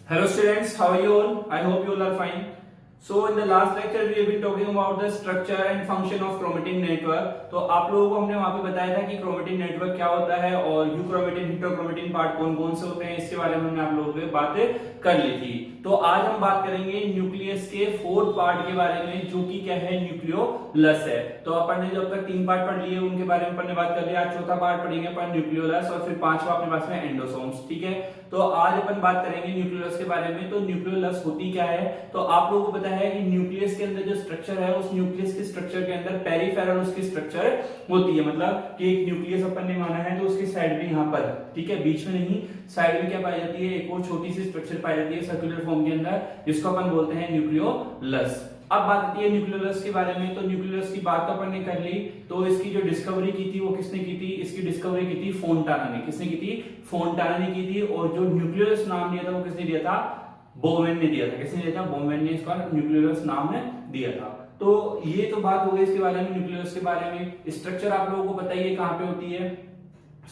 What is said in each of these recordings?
Hello students, how are you all? I hope you all are fine. So in the last lecture we have been talking about the structure and function of chromatin network. तो आप लोगों को हमने वहां पे बताया था कि chromatin network क्या होता है और यूक्रोमेटिन हेटेरोक्रोमेटिन पार्ट कौन कौन से होते हैं, इसके बारे में हमने आप लोगों से बातें कर ली थी। तो आज हम बात करेंगे न्यूक्लियस के फोर्थ पार्ट के बारे में, जो कि क्या है, न्यूक्लियोलस है। तो अपन ने जब तक तीन पार्ट पढ़ लिए उनके बारे में अपन ने बात कर ली। आज चौथा पार्ट पढ़ेंगे अपन न्यूक्लियोलस और फिर पांचवा अपने पास में एंडोसोम्स। ठीक है, तो आज अपन बात करेंगे न्यूक्लियोलस के बारे में। तो न्यूक्लियोलस होती क्या है, तो आप लोगों को पता है कि न्यूक्लियस के अंदर जो स्ट्रक्चर है, उस न्यूक्लियस के स्ट्रक्चर के अंदर पेरिफेरल उसकी स्ट्रक्चर होती है। मतलब कि एक न्यूक्लियस अपन ने माना है तो उसकी साइड में यहाँ पर, ठीक है, बीच में नहीं, साइड में क्या पाई जाती है, एक और छोटी सी स्ट्रक्चर पाई जाती है सर्कुलर फॉर्म के अंदर, जिसको अपन बोलते हैं न्यूक्लियोलस। अब बात आती है न्यूक्लियोलस के बारे में। तो न्यूक्लियोलस की बात तो अपन ने कर ली। तो इसकी जो डिस्कवरी की थी वो किसने की थी, इसकी डिस्कवरी की थी फोंटाना ने। किसने की थी, फोंटाना ने की थी। और जो न्यूक्लियोलस नाम दिया था वो किसने दिया था, बोवेन ने दिया था। किसने दिया था, बोवेन ने इसका न्यूक्लियोलस नाम दिया था। तो ये तो बात हो गई इसके बारे में, न्यूक्लियोलस के बारे में। स्ट्रक्चर आप लोगों को बताइए कहां पे होती है,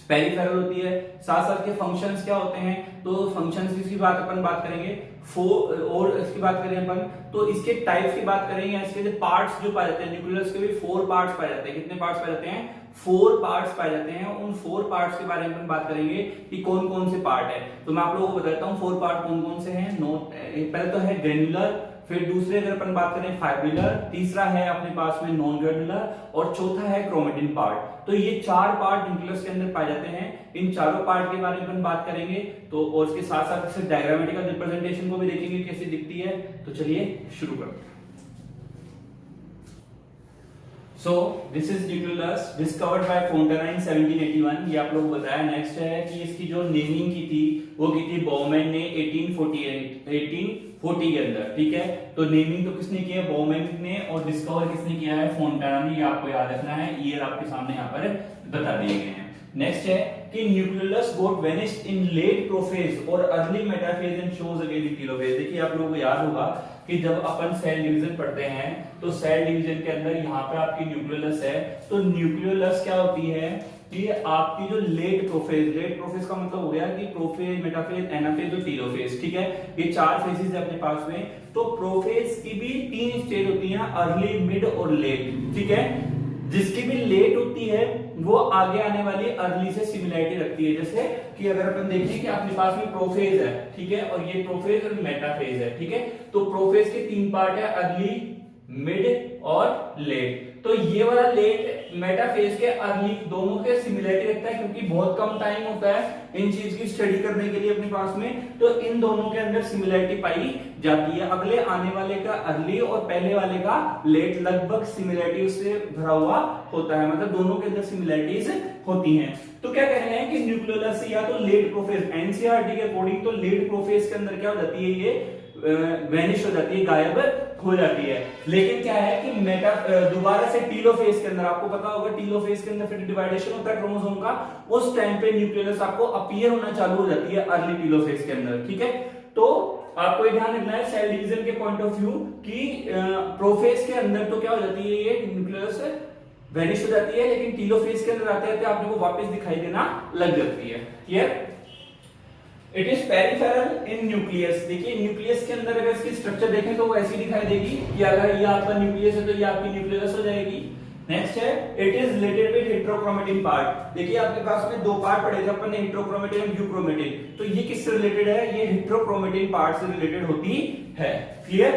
पेरिफेरल होती है। साथ साथ के फंक्शंस क्या होते हैं, तो फंक्शंस की बात अपन बात करेंगे। और इसकी बात करें अपन तो इसके टाइप्स की बात करेंगे। इसके जो पार्ट्स जो पाए जाते हैं न्यूक्लियोलस के भी 4 पार्ट्स पाए जाते हैं। कितने पार्ट्स पाए जाते हैं, 4 पार्ट्स पाए जाते हैं। उन 4 पार्ट्स के बारे में अपन बात करेंगे कि कौन कौन से पार्ट है। तो मैं आप लोगों को बताता हूँ 4 पार्ट कौन कौन से हैं। पहले तो है ग्रेन्युलर, फिर दूसरे अगर अपन बात करें फाइब्रिलर, तीसरा है अपने पास में नॉन ग्रेन्युलर और चौथा है क्रोमेटिन पार्ट। तो ये 4 पार्ट न्यूक्लियस के अंदर पाए जाते हैं। इन चारों पार्ट के बारे में अपन बात करेंगे। तो और इसके साथ साथ इससे डायग्रामेटिकल रिप्रेजेंटेशन को भी देखेंगे कैसे दिखती है। तो चलिए शुरू करते हैं। So this is nucleolus discovered by Fontana in 1781। ये आप लोगों को बताया। नेक्स्ट है कि इसकी जो नेमिंग की थी वो की थी बोवेन ने 1840 के अंदर। ठीक है, तो नेमिंग तो किसने किया है, बोवेन ने, और डिस्कवर किसने किया है, फोंटाना ने। ये आपको याद रखना है, ईयर आपके सामने यहाँ पर बता दिए गए हैं। नेक्स्ट है कि न्यूक्लियोलस गॉट वेनिश्ड इन लेट प्रोफेज और early metaphase and shows again in telophase. देखिए आप लोगों को याद होगा कि जब अपन सेल डिवीजन पढ़ते हैं तो सेल डिवीजन के अंदर यहाँ पे आपकी न्यूक्लियोलस है। तो न्यूक्लियोलस क्या होती है कि आपकी जो लेट प्रोफेज का मतलब हो गया कि प्रोफेज, मेटाफेज, एनाफेज और टेलोफेज। ठीक है, ये 4 फेजेस है अपने पास में। तो प्रोफेज की भी 3 स्टेज होती हैं, अर्ली, मिड और लेट। ठीक है, जिसकी भी लेट होती है वो आगे आने वाली अर्ली से सिमिलरिटी रखती है। जैसे कि अगर अपन देखें कि अपने पास में प्रोफेज है, ठीक है, और ये प्रोफेज और मेटाफेज है। ठीक है, तो प्रोफेज के 3 पार्ट है, अर्ली, मिड और लेट। तो ये वाला लेट मेटाफेज के अर्ली दोनों के सिमिलरिटी रखता है, क्योंकि बहुत कम टाइम होता है इन चीज की स्टडी करने के लिए अपने पास में। तो इन दोनों के अंदर सिमिलरिटी पाई जाती है। अगले आने वाले का अर्ली और पहले वाले का लेट लगभग सिमिलरिटी उससे भरा हुआ होता है। मतलब दोनों के अंदर सिमिलरिटीज होती हैं। तो क्या कह रहे हैं कि न्यूक्लियोलस या तो लेट प्रोफेज, एनसीईआरटी के अकॉर्डिंग तो लेट प्रोफेज के अंदर क्या हो जाती है, ये वेनिश हो जाती है, गायब हो जाती है। लेकिन क्या है कि मेटा दोबारा से टीलोफेज के अंदर, आपको पता होगा टीलोफेज के अंदर फिर डिवाइडेशन होता है क्रोमोसोम का, उस टाइम पे न्यूक्लियोलस आपको अपीयर होना चालू हो जाती है अर्ली टीलोफेज के अंदर। ठीक है, तो आपको ये ध्यान रखना है सेल डिवीजन के पॉइंट ऑफ व्यू कि प्रोफेज के अंदर तो क्या हो जाती है, ये न्यूक्लियोलस वेनिश हो जाती है, लेकिन टीलोफेज के अंदर आते हैं आपको वापस दिखाई देना लग जाती है। Clear? It is peripheral in nucleus. देखिए न्यूक्लियस के अंदर अगर इसकी स्ट्रक्चर देखें तो वो ऐसी दिखाई देगी कि अगर ये आपका न्यूक्लियस है तो ये आपकी न्यूक्लियोलस हो जाएगी। नेक्स्ट है it is related with heterochromatin part. देखिए आपके पास में 2 पार्ट पढ़े थे अपन ने, हेटेरोक्रोमेटिन और यूक्रोमेटिन। तो ये किससे रिलेटेड है, ये हेटेरोक्रोमेटिन पार्ट से रिलेटेड होती है। क्लियर?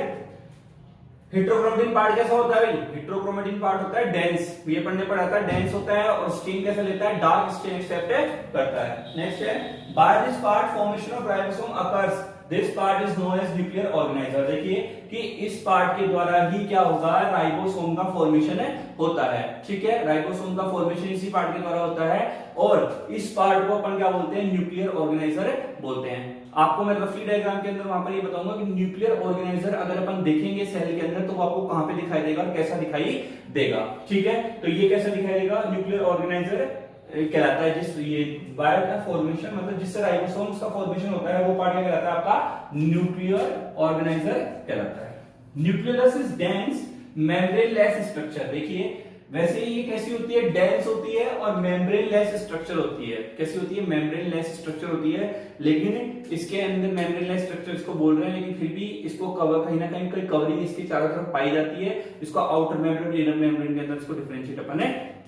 हेटेरोक्रोमेटिन पार्ट कैसा होता है भाई, हेटेरोक्रोमेटिन पार्ट होता है डेंस। ये पढ़ने पढ़ा था, डेंस होता है और स्टेन कैसा लेता है, डार्क स्टेन एक्सेप्ट करता है। नेक्स्ट है by this part formation of ribosome occurs, this part is known as nuclear organiser. देखिए कि इस पार्ट के द्वारा ही क्या होगा, राइबोसोम का फॉर्मेशन होता है। ठीक है, राइबोसोम का फॉर्मेशन इसी पार्ट के द्वारा होता है और इस पार्ट को अपन क्या बोलते हैं, न्यूक्लियर ऑर्गेनाइजर बोलते हैं। आपको मैं रफली डायग्राम के अंदर वहां पर ये बताऊंगा कि न्यूक्लियर ऑर्गेनाइजर अगर अपन देखेंगे सेल के अंदर तो वो आपको कहां पे दिखाई देगा और कैसा दिखाई देगा। ठीक है, तो ये कैसा दिखाई देगा, न्यूक्लियर ऑर्गेनाइजर कहलाता है। जिस ये बायो का फॉर्मेशन, मतलब जिससे राइबोसोम्स का फॉर्मेशन होता है वो पार्ट क्या कहलाता है, आपका न्यूक्लियर ऑर्गेनाइजर कहलाता है। Nucleolus is dense membraneless structure. देखिए वैसे ही ये कैसी होती है, डेंस होती है और मेम्ब्रेन लेस स्ट्रक्चर होती है। कैसी होती है, मेम्ब्रेन लेस स्ट्रक्चर होती है, लेकिन इसके अंदर मेम्ब्रेन लेस स्ट्रक्चर इसको बोल रहे हैं, लेकिन फिर भी इसको कवर कहीं ना कहीं कोई कवरिंग इसके चारों तरफ पाई जाती है। इसको आउटर मेम्ब्रेन, इनर मेम्ब्रेन के अंदर इसको डिफरेंशिएट अपन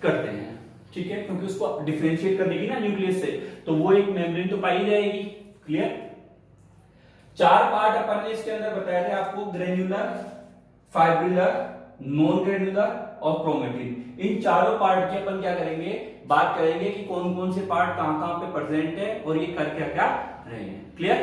करते हैं, ठीक है, क्योंकि उसको डिफरेंशिएट करने की ना न्यूक्लियस से, तो वो एक मेम्ब्रेन तो पाई जाएगी। क्लियर। 4 पार्ट अपन ने इसके अंदर बताया था आपको, ग्रेन्युलर, फाइब्रिलर, नॉन ग्रेन्युलर और क्रोमेटिन। इन चारों पार्ट की अपन क्या करेंगे, बात करेंगे कि कौन कौन से पार्ट कहां कहां पे प्रेजेंट है और ये कर क्या क्या रहे हैं। क्लियर।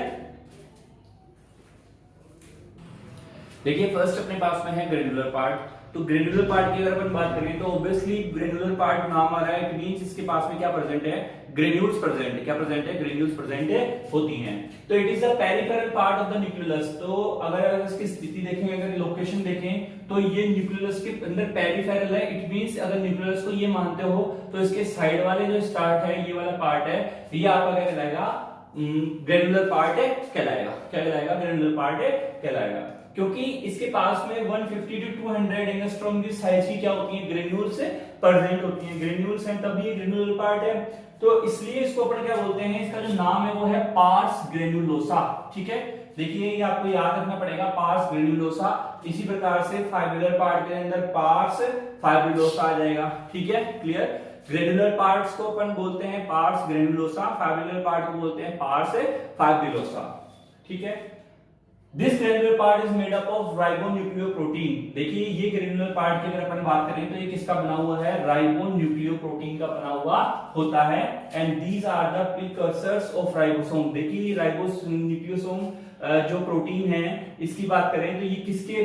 देखिए फर्स्ट अपने पास में है ग्रेन्युलर पार्ट। तो ग्रेन्युलर पार्ट की अगर अपन बात करें तो ऑब्वियसली ग्रेन्युलर पार्ट नाम आ रहा है, इट मींस इसके पास में क्या प्रेजेंट है, ग्रेन्यूल्स प्रेजेंट है। क्या प्रेजेंट है, ग्रेन्यूल्स प्रेजेंट है होती हैं। तो it is the peripheral part of the nucleus. तो अगर इसकी स्थिति देखें, अगर लोकेशन देखें, तो ये न्यूक्लियस के अंदर पेरिफेरल है। इट मींस अगर न्यूक्लियस को ये मानते हो तो इसके साइड वाले जो स्टार्ट है, ये वाला पार्ट है, ये आपका क्या कहलाएगा, ग्रेन्युलर पार्ट है कहलाएगा। क्या कहलाएगा, ग्रेन्युलर पार्ट है कहलाएगा, क्योंकि इसके पास में 150 to 200 एंगस्ट्रॉम की साइज की क्या होती है, ग्रेन्यूल्स प्रेजेंट होती है। ग्रेन्यूल्स हैं तब ये ग्रेन्युलर पार्ट है, तो इसलिए इसको अपन क्या बोलते हैं, इसका जो नाम है वो है पार्स ग्रेन्युलोसा। ठीक है, देखिए ये आपको याद रखना पड़ेगा, पार्स ग्रेन्युलोसा। इसी प्रकार से फाइब्रिलर पार्ट के अंदर पार्स फाइब्रिलोसा आ जाएगा। ठीक है, क्लियर। ग्रेन्युलर पार्ट्स को अपन बोलते हैं पार्स ग्रेन्युलोसा, फाइब्रिलर पार्ट को बोलते हैं पार्स फाइब्रिलोसा। ठीक है, this granular part is made up of ribonucleoprotein. देखिए ये ग्रेन्युलर पार्ट की अगर अपन बात करें तो ये किसका बना हुआ है, राइबोन्यूक्लियोप्रोटीन का बना हुआ होता है। And these are the precursors of ribosome. देखिए राइबोन्यूक्लियोसोम जो प्रोटीन है इसकी बात करें तो ये किसके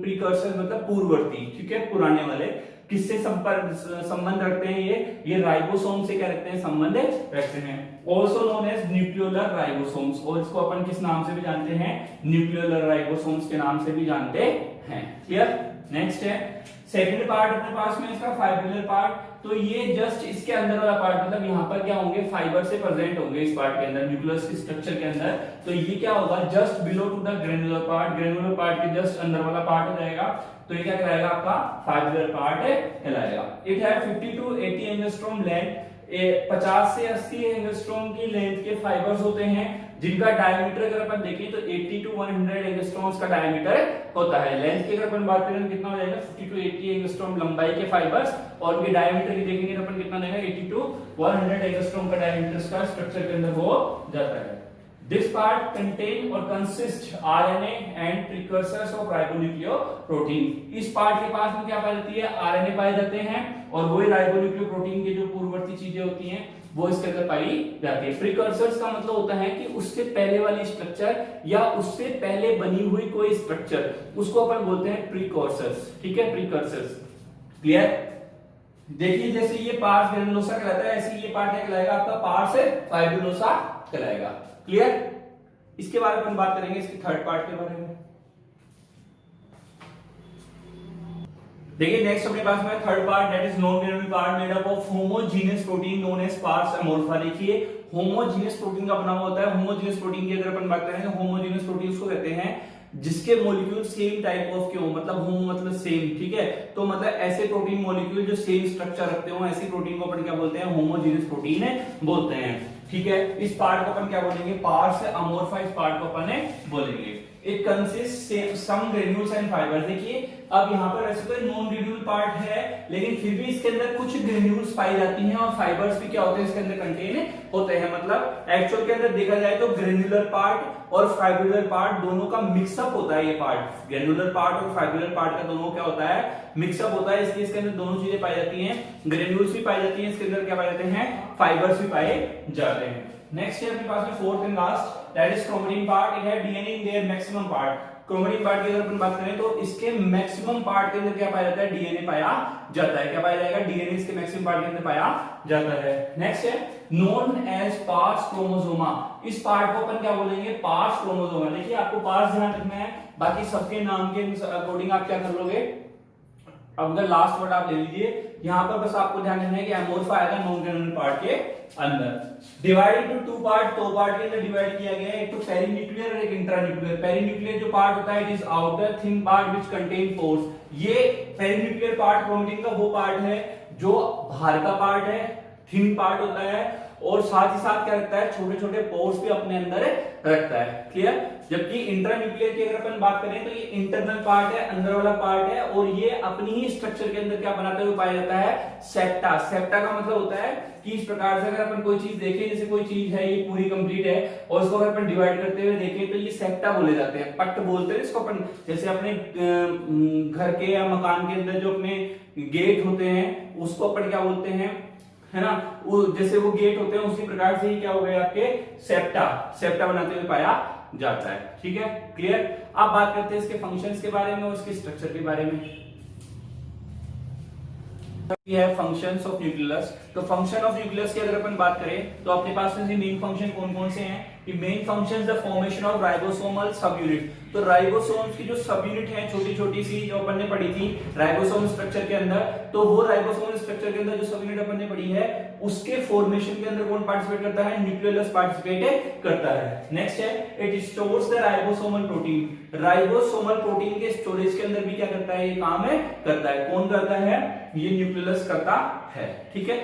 प्रीकर्सर, मतलब पूर्ववर्ती, ठीक है, पुराने वाले किससे संबंध रखते हैं, ये राइबोसोम से क्या रखते हैं, संबंध रखते हैं। Also known as nucleolar ribosomes, और इसको अपन किस नाम से भी जानते हैं, न्यूक्लियोलर राइबोसोम्स के नाम से भी जानते हैं। क्लियर। नेक्स्ट है सेकंड पार्ट अपने पास में इसका फाइब्रिलर पार्ट। तो ये जस्ट इसके अंदर वाला पार्ट, मतलब यहाँ पर क्या होंगे, फाइबर से प्रेजेंट होंगे इस पार्ट के अंदर, न्यूक्लियस के स्ट्रक्चर के अंदर। तो ये क्या होगा, just below to the granular part, granular part के जस्ट अंदर वाला पार्ट हो जाएगा। तो ये क्या कहलाएगा, आपका फाइब्रिलर पार्ट कहलाएगा। इट है 50 to 80 एंगस्ट्रॉम लेंथ, 50 से 80 एंगस्ट्रॉम की लेंथ के फाइबर्स होते हैं, जिनका डायमीटर अगर अपन देखें तो 80 to 100 एंगस्ट्रॉम्स का डायमीटर होता है। लेंथ की अगर अपन बात करें तो कितना हो जाएगा, 50 to 80 एंगस्ट्रॉम लंबाई के फाइबर्स, और उनके डायमीटर की देखेंगे तो अपन कितना देगा, 80 to 100 एंगस्ट्रॉम का डायमीटर का स्ट्रक्चर के अंदर हो जाता है। This part contain or consist RNA and precursors of ribonucleoprotein। इस पार्ट के पास में क्या पाई जाती है, RNA पाए जाते हैं, और वही राइबोन्यूक्लियोप्रोटीन के जो पूर्ववर्ती चीजें होती हैं वो इसके अंदर पाई जाती है। प्रीकर्सर्स का मतलब होता है कि उससे पहले वाली स्ट्रक्चर या उससे पहले बनी हुई कोई स्ट्रक्चर, उसको अपन बोलते हैं प्रीकर्सर्स। ठीक है, प्रीकर्सर्स। क्लियर। देखिए जैसे ये पार्स ग्रेन्युलोसा कहलाता है, ऐसे ये पार्ट क्या कहलाएगा, आपका पार्स फाइब्रिलोसा कहलाएगा। क्लियर। इसके बारे में अपन बात करेंगे, इसके थर्ड पार्ट के बारे में। देखिए नेक्स्ट अपने पास में third part, that is non granular part made up of homogeneous protein known as pars amorpha. देखिए होमोजीनियस प्रोटीन का बना हुआ होता है। होमोजीनियस प्रोटीन की अगर अपन बात करें तो होमोजीनियस प्रोटीन उसको कहते हैं जिसके मॉलिक्यूल सेम टाइप ऑफ के हो, मतलब होमो मतलब सेम। ठीक है, तो मतलब ऐसे प्रोटीन मॉलिक्यूल जो सेम स्ट्रक्चर रखते हो, ऐसी प्रोटीन को अपन क्या बोलते हैं, होमोजीनियस प्रोटीन बोलते हैं। ठीक है, इस पार्ट को अपन क्या बोलेंगे, पार्स अमोर्फा, इस पार्ट को अपन बोलेंगे। It consist some granules and fibres. देखिए अब यहाँ पर वैसे तो नॉन ग्रेन्यूल पार्ट है, लेकिन फिर भी इसके अंदर कुछ ग्रेन्यूल्स पाई जाती हैं और फाइबर्स भी क्या होते हैं इसके अंदर कंटेन होते हैं। मतलब एक्चुअल के अंदर देखा जाए तो ग्रेन्युलर पार्ट और फाइब्रिलर पार्ट दोनों का मिक्सअप होता है। ये पार्ट ग्रेन्युलर पार्ट और फाइब्रिलर पार्ट का दोनों क्या होता है, मिक्सअप होता है। इसलिए इसके अंदर दोनों चीजें पाई जाती हैं, ग्रेन्यूल्स भी पाई जाती हैं, इसके अंदर क्या पाए जाते हैं, फाइबर्स भी पाए जाते हैं। नेक्स्ट है अपने पास में fourth and last, that is chromatin part. It है DNA in there maximum part. Chromatin part की अगर अपन बात करें तो इसके मैक्सिमम पार्ट के अंदर क्या पाया जाता है, डीएनए पाया जाता है। क्या पाया जाएगा, डीएनए इसके मैक्सिमम पार्ट के अंदर पाया जाता है। नेक्स्ट है नोन एज पार्स क्रोमोसोमा। इस पार्ट को अपन क्या बोलेंगे, पार्स क्रोमोसोमा। देखिए आपको पार्स ध्यान रखना है, बाकी सबके नाम के अकॉर्डिंग आप क्या कर लोगे, अब अगर लास्ट वर्ड आप ले लीजिए, यहां पर बस आपको ध्यान रखना है कि एमोर्फा आएगा नॉन ग्रेनुलर पार्ट के अंदर। डिवाइड इनटू टू पार्ट, दो पार्ट के अंदर डिवाइड किया गया है, एक तो पेरीन्यूक्लियर और एक इंट्रान्यूक्लियर। पेरीन्यूक्लियर जो पार्ट होता है it is outer thin part which contain pores. ये पेरीन्यूक्लियर पार्ट क्रोमेटिन का वो पार्ट है जो बाहर का पार्ट है, थिन पार्ट होता है, और साथ ही साथ क्या रखता है, छोटे छोटे पोर्स भी अपने अंदर रखता है। क्लियर। जबकि इंट्रान्यूक्लियर की अगर अपन बात करें तो ये इंटरनल पार्ट है, अंदर वाला पार्ट है, और ये अपनी ही स्ट्रक्चर के अंदर क्या बनाते हुए पाया जाता है, सेप्टा। सेप्टा का मतलब होता है कि इस प्रकार से अगर अपन कोई चीज देखें, जैसे कोई चीज है ये पूरी कंप्लीट है और उसको अगर अपन डिवाइड करते हुए देखें तो ये सेप्टा बोले जाते हैं, पट्ट बोलते हैं इसको अपन। जैसे अपने घर के या मकान के अंदर जो अपने गेट होते हैं उसको अपन क्या बोलते हैं, है ना, वो जैसे वो गेट होते हैं उसी प्रकार से ही क्या हो गए आपके सेप्टा, सेप्टा बनाते हुए पाया जाता है। ठीक है, क्लियर। अब बात करते हैं इसके फंक्शंस के बारे में और इसके स्ट्रक्चर के बारे में। ये है फंक्शंस ऑफ न्यूक्लियस। तो फंक्शन ऑफ न्यूक्लियस की अगर अपन बात करें तो अपने पास में मेन फंक्शन कौन कौन से हैं, कि main function the formation of ribosomal सब यूनिट। तो राइबोसोम्स की जो सब यूनिट है छोटी छोटी सी जो अपन ने पढ़ी थी राइबोसोम स्ट्रक्चर के अंदर, तो वो राइबोसोम स्ट्रक्चर के अंदर जो सब यूनिट अपन ने पढ़ी है उसके फॉर्मेशन के अंदर कौन पार्टिसिपेट करता है, न्यूक्लियस पार्टिसिपेट करता है। नेक्स्ट है it stores the ribosomal protein. Ribosomal protein के स्टोरेज के अंदर भी क्या करता है, ये काम है करता है। कौन करता है, ये न्यूक्लियस करता है। ठीक है।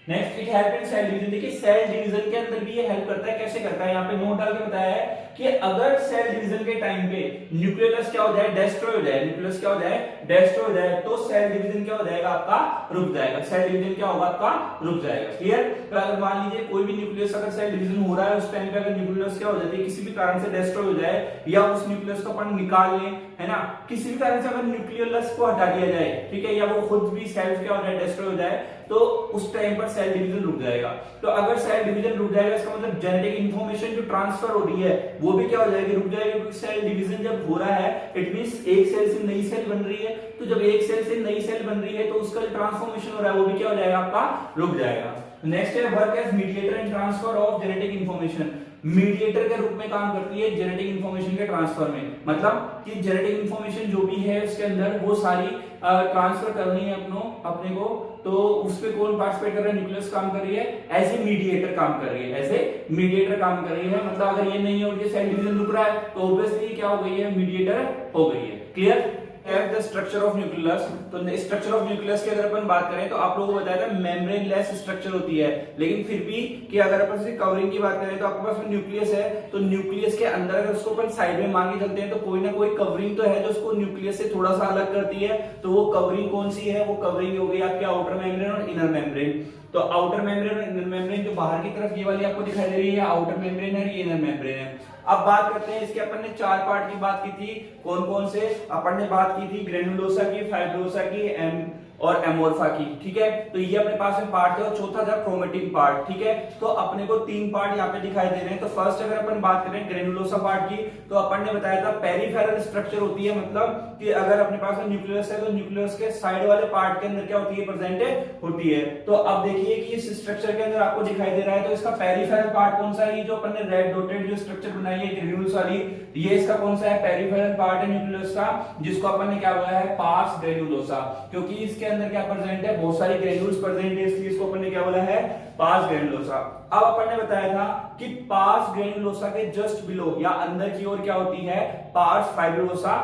Next it help in cell division. देखिए सेल डिवीजन के अंदर भी ये हेल्प करता है। कैसे करता है, यहाँ पे नोट डाल के बताया है कि अगर सेल डिवीजन के टाइम पे न्यूक्लियस क्या हो जाए, डिस्ट्रॉय हो जाए, न्यूक्लियस क्या हो जाए, डिस्ट्रॉय हो जाए, तो सेल डिवीजन क्या हो जाएगा आपका, रुक जाएगा। सेल डिवीजन क्या होगा आपका, रुक जाएगा। क्लियर। तो अगर मान लीजिए कोई भी न्यूक्लियस अगर सेल डिवीजन हो रहा है उस टाइम पे अगर न्यूक्लियस क्या हो जाती है, किसी भी कारण से डिस्ट्रॉय हो जाए या उस न्यूक्लियस को अपन निकाल लें, है ना, किसी भी कारण से अगर न्यूक्लियस को हटा दिया जाए, ठीक है, या वो खुद भी सेल्फ क्या हो जाए, डिस्ट्रॉय हो जाए, तो उस टाइम पर सेल डिवीजन रुक जाएगा। तो अगर सेल डिवीजन रुक जाएगा इसका मतलब जेनेटिक इंफॉर्मेशन जो ट्रांसफर हो रही है वो भी क्या हो जाएगी, रुक जाएगी। क्योंकि सेल डिवीजन जब हो रहा है इट मींस एक सेल से नई सेल बन रही है, तो जब एक सेल से नई सेल बन रही है तो उसका ट्रांसफॉर्मेशन हो रहा है वो भी क्या हो जाएगा आपका, रुक जाएगा। नेक्स्ट है work as mediator in transfer of genetic information. Mediator के रूप में काम करती है जेनेटिक इंफॉर्मेशन के ट्रांसफर में। मतलब कि जेनेटिक इंफॉर्मेशन जो भी है उसके अंदर वो सारी ट्रांसफर करनी है अपने को, तो उस पे कौन पार्टिसिपेट कर रहा है, न्यूक्लियस काम कर रही है, एज ए मीडिएटर काम कर रही है, एज ए मीडिएटर काम कर रही है। मतलब अगर ये नहीं है और ये सेल डिवीजन रुक रहा है तो ऑब्वियसली क्या हो गई है, मीडिएटर हो गई है। Clear. The structure of nucleus. तो स्ट्रक्चर ऑफ न्यूक्लियस की अगर अपन बात करें तो आप लोगों को बताया था मेम्ब्रेन लेस स्ट्रक्चर होती है, लेकिन फिर भी कि अगर अपन इसकी कवरिंग की बात करें तो आपके पास न्यूक्लियस है, तो न्यूक्लियस के अंदर अगर उसको अपन साइड में मांगे चलते हैं तो कोई ना कोई कवरिंग तो है जो उसको न्यूक्लियस से थोड़ा सा अलग करती है। तो वो कवरिंग कौन सी है, वो कवरिंग हो गई आपके आउटर मेम्ब्रेन और इनर मेम्ब्रेन। तो आउटर मेम्ब्रेन और इनर मेम्ब्रेन जो बाहर की तरफ ये वाली आपको दिखाई दे रही है आउटर मेम्ब्रेन है, ये इनर मेम्ब्रेन है। अब बात करते हैं इसके, अपन ने चार पार्ट की बात की थी, कौन कौन से, अपन ने बात की थी ग्रेनुलोसा की, फाइब्रोसा की और एमोर्फा की। ठीक है, तो ये अपने पास में पार्ट है और चौथा था क्रोमेटिन पार्ट। ठीक है, तो अपने को तीन पार्ट यहाँ पे दिखाई दे रहे हैं। तो फर्स्ट अगर अपन बात करें ग्रेनुलोसा पार्ट की, तो अपन ने बताया था पेरिफेरल स्ट्रक्चर होती है, मतलब कि अगर अपने पास में न्यूक्लियस है तो न्यूक्लियस के साइड वाले पार्ट के अंदर क्या होती है, प्रेजेंट होती है। तो अब देखिए कि इस स्ट्रक्चर के अंदर आपको दिखाई दे रहा है, तो इसका पेरिफेरल पार्ट कौन सा है, ये जो अपन ने रेड डॉटेड जो स्ट्रक्चर बनाई है ग्रेन्यूल्स वाली, ये इसका कौन सा है, पेरिफेरल पार्ट है न्यूक्लियस का, जिसको अपन ने क्या बोला है, पार्स ग्रेनुलोसा। क्योंकि इसके अंदर क्या प्रेजेंट है, बहुत सारी ग्रेन्यूल्स प्रेजेंट है, इसलिए इसको अपन ने क्या बोला है, पार्स ग्रेनुलोसा। अब अपन ने बताया था कि पार्स ग्रेनुलोसा के जस्ट बिलो या अंदर की ओर क्या होती है, पार्स फाइब्रोसा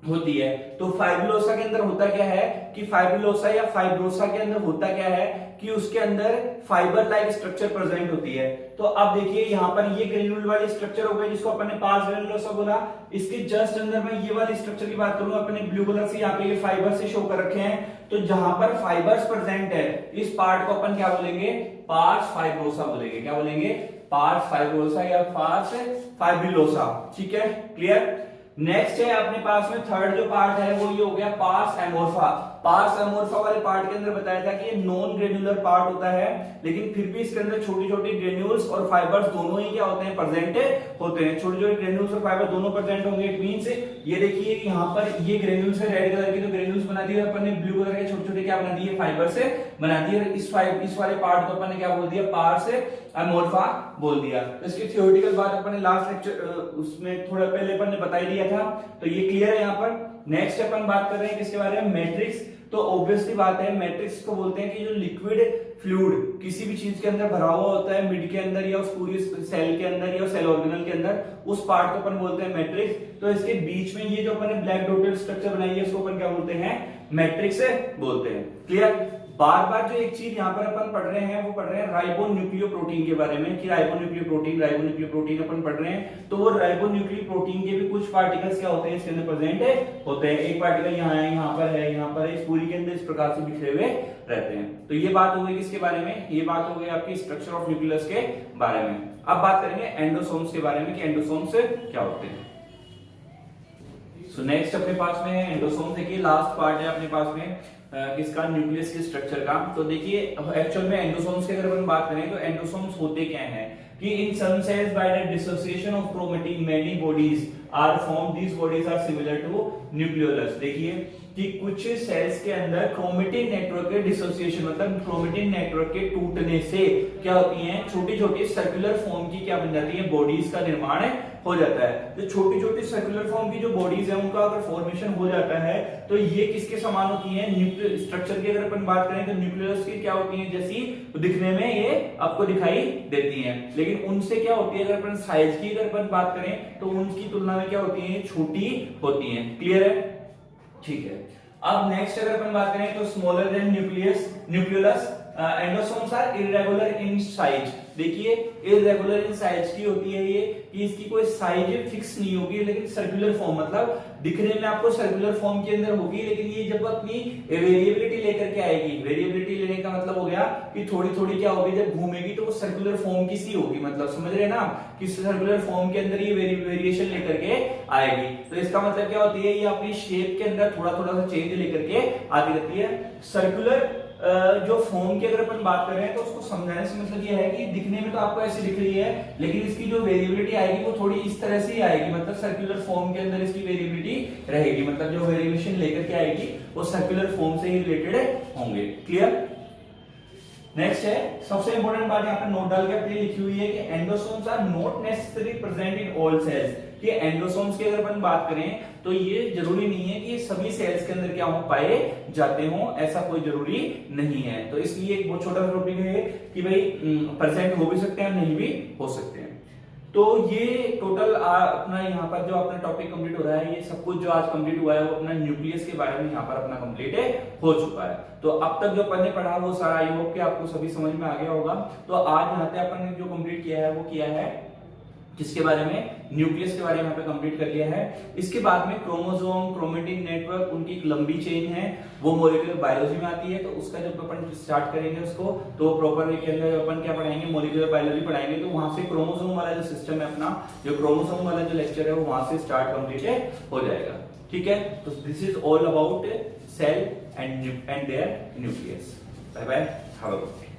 होती है। तो फाइब्रोसा के अंदर होता क्या है कि फाइब्रोसा या फाइब्रोसा के अंदर होता क्या है कि उसके अंदर फाइबर लाइक स्ट्रक्चर प्रेजेंट होती है। तो अब देखिए यहाँ पर ये ग्रेन्यूल वाली स्ट्रक्चर हो गई जिसको अपन ने पार्स ग्रेनुलोसा बोला। इसके जस्ट अंदर मैं ये वाली स्ट्रक्चर की बात करूं, अपने ब्लू कलर से यहाँ पे ये फाइबर से शो कर रखे हैं, तो जहां पर फाइबर्स प्रेजेंट है इस पार्ट को अपन क्या बोलेंगे, पार्स फाइब्रोसा बोलेंगे। क्या बोलेंगे, पार्स फाइब्रोसा या पार्स फाइब्रिलोसा। ठीक है, क्लियर। नेक्स्ट है अपने पास में थर्ड जो पार्ट है वो ये हो गया पार्स एमोर्फा। पार्स एमोर्फा वाले पार्ट के अंदर बताया था कि ये नॉन ग्रेन्युलर पार्ट होता है, लेकिन फिर भी इसके अंदर छोटी छोटी ग्रेन्यूल्स और फाइबर्स दोनों ही क्या होते हैं, प्रेजेंट होते हैं। छोटे छोटे ग्रेन्यूल्स और फाइबर दोनों प्रेजेंट होंगे। इट मींस ये देखिए कि यहाँ पर ये ग्रेन्यूल्स है रेड कलर की, तो ग्रेन्यूल्स बना दिए अपन ने, ब्लू कलर के छोटे छोटे क्या बना दिए, फाइबर से बना दिए। इस वाले पार्ट को अपन ने क्या बोल दिया, पार्स एमोर्फा बोल दिया। तो इसकी थ्योरेटिकल बात अपन ने लास्ट लेक्चर उसमें थोड़ा पहले अपन ने बता ही दिया था, तो ये क्लियर है यहाँ पर। नेक्स्ट अपन बात कर रहे हैं किसके बारे में, मैट्रिक्स। तो ऑब्वियसली बात है, मैट्रिक्स को बोलते हैं कि जो लिक्विड फ्लूइड किसी भी चीज के अंदर भरा हुआ होता है, मिड के अंदर या उस पूरी सेल के अंदर या सेल ऑर्गेनल के अंदर, उस पार्ट को अपन बोलते हैं मैट्रिक्स। तो इसके बीच में ये जो अपन ने ब्लैक डॉटेड स्ट्रक्चर बनाई है, इसको अपन क्या बोलते हैं, मैट्रिक्स बोलते हैं। क्लियर। बार बार जो एक चीज यहाँ पर अपन पढ़ रहे हैं, वो पढ़ रहे हैं राइबोन्यूक्लियोप्रोटीन के बारे में, कि राइबोन्यूक्लियोप्रोटीन अपन पढ़ रहे हैं। तो वो राइबोन्यूक्लियोप्रोटीन के भी कुछ पार्टिकल्स क्या होते हैं इसके अंदर प्रेजेंट होते हैं। एक पार्टिकल यहाँ है, यहाँ पर है, यहाँ पर है, इस पूरी के अंदर इस प्रकार से बिखरे हुए रहते हैं। तो ये बात हो गई किसके बारे में, ये बात हो गई आपकी स्ट्रक्चर ऑफ न्यूक्लियस के बारे में। अब बात करेंगे एंडोसोम्स के बारे में कि एंडोसोम्स क्या होते हैं। सो नेक्स्ट अपने पास में है एंडोसोम। देखिए लास्ट पार्ट है अपने पास में किसका, न्यूक्लियस के स्ट्रक्चर का। तो देखिए एक्चुअल में एंडोसोम्स की अगर अपन बात करें तो एंडोसोम्स होते क्या हैं कि in some cells by the dissociation of chromatin many bodies are form, these bodies are similar to nucleolus. देखिए कि कुछ सेल्स के अंदर क्रोमेटिन नेटवर्क के डिसोसिएशन मतलब क्रोमेटिन नेटवर्क के टूटने से क्या होती हैं, छोटी छोटी सर्कुलर फॉर्म की क्या बन जाती है, बॉडीज का निर्माण हो जाता है। जो छोटी छोटी सर्कुलर फॉर्म की जो बॉडीज है उनका अगर फॉर्मेशन हो जाता है तो ये किसके समान होती है, न्यूक्लियर स्ट्रक्चर की अगर अपन बात करें तो न्यूक्लियस की क्या होती है, जैसी दिखने में ये आपको दिखाई देती है। लेकिन उनसे क्या होती है, अगर अपन साइज की अगर अपन बात करें तो उनकी तुलना में क्या होती है, छोटी होती है। क्लियर है, ठीक है। अब नेक्स्ट अगर अपन बात करें तो smaller than nucleolus endosomes are irregular in size. देखिए इरेगुलर इन साइज की होती है ये, कि इसकी कोई साइज फिक्स नहीं होगी, लेकिन सर्कुलर फॉर्म मतलब दिखने में आपको सर्कुलर फॉर्म के अंदर होगी, लेकिन ये जब अपनी वेरिएबिलिटी लेकर के आएगी, वेरिएबिलिटी लेने का मतलब हो गया कि थोड़ी थोड़ी क्या होगी, जब घूमेगी तो वो सर्कुलर फॉर्म की सी होगी, मतलब समझ रहे हैं ना कि सर्कुलर फॉर्म के अंदर ये वेरिएशन लेकर के आएगी। तो इसका मतलब क्या होती है, ये अपनी शेप के अंदर थोड़ा थोड़ा सा चेंज लेकर के आती रहती है। सर्कुलर जो फॉर्म की अगर अपन बात कर रहे हैं तो उसको समझाने से मतलब ये है कि दिखने में तो आपको ऐसी दिख रही है, लेकिन इसकी जो वेरिएबिलिटी आएगी वो थोड़ी इस तरह से ही आएगी, मतलब सर्कुलर फॉर्म के अंदर इसकी वेरिएबिलिटी रहेगी, मतलब जो वेरिएशन लेकर के आएगी वो सर्कुलर फॉर्म से ही रिलेटेड होंगे। क्लियर। नेक्स्ट है सबसे इंपॉर्टेंट बात यहाँ पे नोट डाल के अपनी लिखी हुई है कि endosomes are not necessary present in all cells. कि एंडोसोम्स की अगर अपन बात करें तो ये जरूरी नहीं है कि सभी सेल्स के अंदर क्या हो पाए जाते हो, ऐसा कोई जरूरी नहीं है। तो इसलिए एक बहुत छोटा सा टॉपिक है कि भाई प्रेजेंट हो भी सकते हैं, नहीं भी हो सकते हैं। तो ये टोटल अपना यहाँ पर जो अपना टॉपिक कंप्लीट हो रहा है, ये सब कुछ जो आज कंप्लीट हुआ है वो अपना न्यूक्लियस के बारे में यहाँ पर अपना कंप्लीट हो चुका है। तो अब तक जो अपन ने पढ़ा वो सारा आई होप कि आपको सभी समझ में आ गया होगा। तो आज यहाँ पे अपन ने जो कंप्लीट किया है वो किया है किसके बारे में, न्यूक्लियस के बारे में यहाँ पे कंप्लीट कर लिया है। इसके बाद में क्रोमोसोम, क्रोमेटिन नेटवर्क, उनकी एक लंबी चेन है, वो मॉलिक्यूलर बायोलॉजी में आती है। तो उसका जब अपन स्टार्ट करेंगे उसको तो प्रॉपर वे के अंदर अपन क्या पढ़ाएंगे, मॉलिक्यूलर बायोलॉजी पढ़ाएंगे। तो वहां से क्रोमोसोम वाला जो सिस्टम है अपना, जो क्रोमोसोम वाला जो लेक्चर है वो वहां से स्टार्ट कंप्लीट हो जाएगा। ठीक है, तो this is all about cell and their nucleus. Bye bye, have a good day.